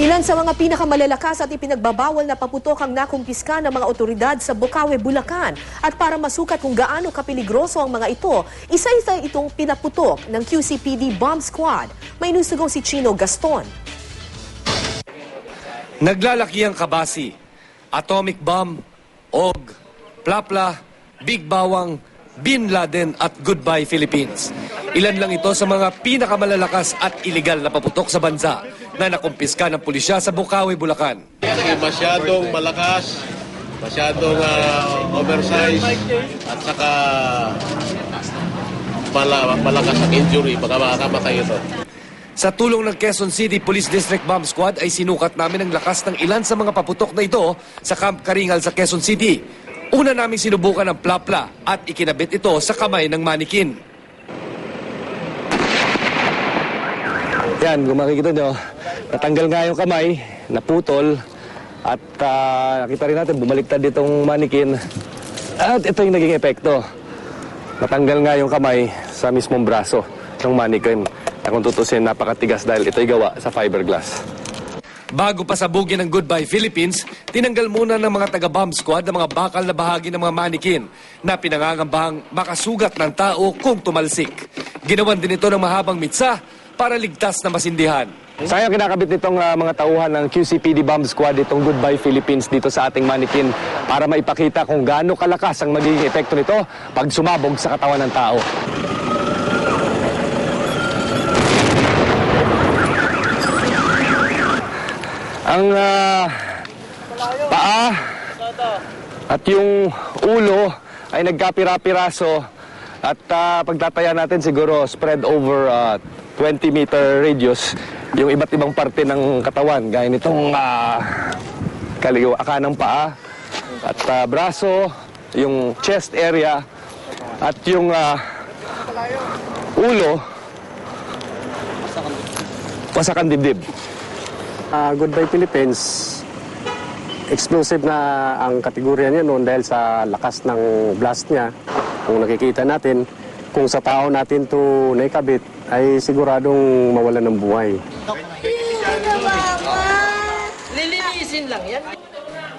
Ilan sa mga pinakamalalakas at ipinagbabawal na paputok ang nakumpiska ng mga otoridad sa Bocaue, Bulacan. At para masukat kung gaano kapiligroso ang mga ito, isa-isa itong pinaputok ng QCPD Bomb Squad. May nusugong si Chino Gaston. Naglalaki ang kabasi, atomic bomb, OG, Plapla, Big Bawang, Bin Laden at Goodbye Philippines. Ilan lang ito sa mga pinakamalalakas at iligal na paputok sa bansa na nakumpiska ng pulisya sa Bocaue, Bulacan. Masyadong malakas, masyadong oversize at saka malakas ang injury, baka makamatay ito. Sa tulong ng Quezon City Police District Bomb Squad ay sinukat namin ang lakas ng ilan sa mga paputok na ito sa Camp Karingal sa Quezon City. Una naming sinubukan ang Plapla at ikinabit ito sa kamay ng manikin. Yan, kung makikita nyo, natanggal nga yung kamay, naputol, at nakita rin natin, bumaliktad itong manikin. At ito yung naging epekto. Natanggal nga yung kamay sa mismong braso ng manikin. Na kung tutusin, napakatigas dahil ito'y gawa sa fiberglass. Bago pa sabugin ng Goodbye Philippines, tinanggal muna ng mga taga-bomb squad ang mga bakal na bahagi ng mga manikin na pinangangambahang makasugat ng tao kung tumalsik. Ginawan din ito ng mahabang mitsa para ligtas na masindihan. Sayang kinakabit nitong mga tauhan ng QCPD Bomb Squad itong Goodbye Philippines dito sa ating manikin para maipakita kung gaano kalakas ang magiging epekto nito pag sumabog sa katawan ng tao. Ang paa at yung ulo ay nagkapira-piraso at pagtataya natin siguro spread over 20-meter radius yung iba't ibang parte ng katawan gaya nitong kaliwaka ng paa at braso, yung chest area at yung ulo wasakan dibdib. Goodbye Philippines, explosive na ang kategorya niya noon dahil sa lakas ng blast niya. Kung nakikita natin, kung sa tao natin to naikabit, ay siguradong mawalan ng buhay. Lilinisin lang yan.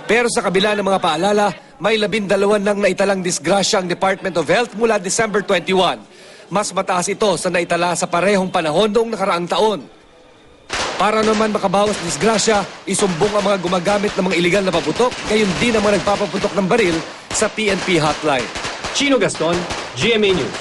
Pero sa kabila ng mga paalala, may 12 nang naitalang disgrasya ang Department of Health mula December 21. Mas mataas ito sa naitala sa parehong panahon noong nakaraang taon. Para naman makabawas ng disgrasya, isumbong ang mga gumagamit ng mga iligal na paputok, gayon din ang mga nagpapaputok ng baril sa PNP hotline. Chino Gaston, GMA News.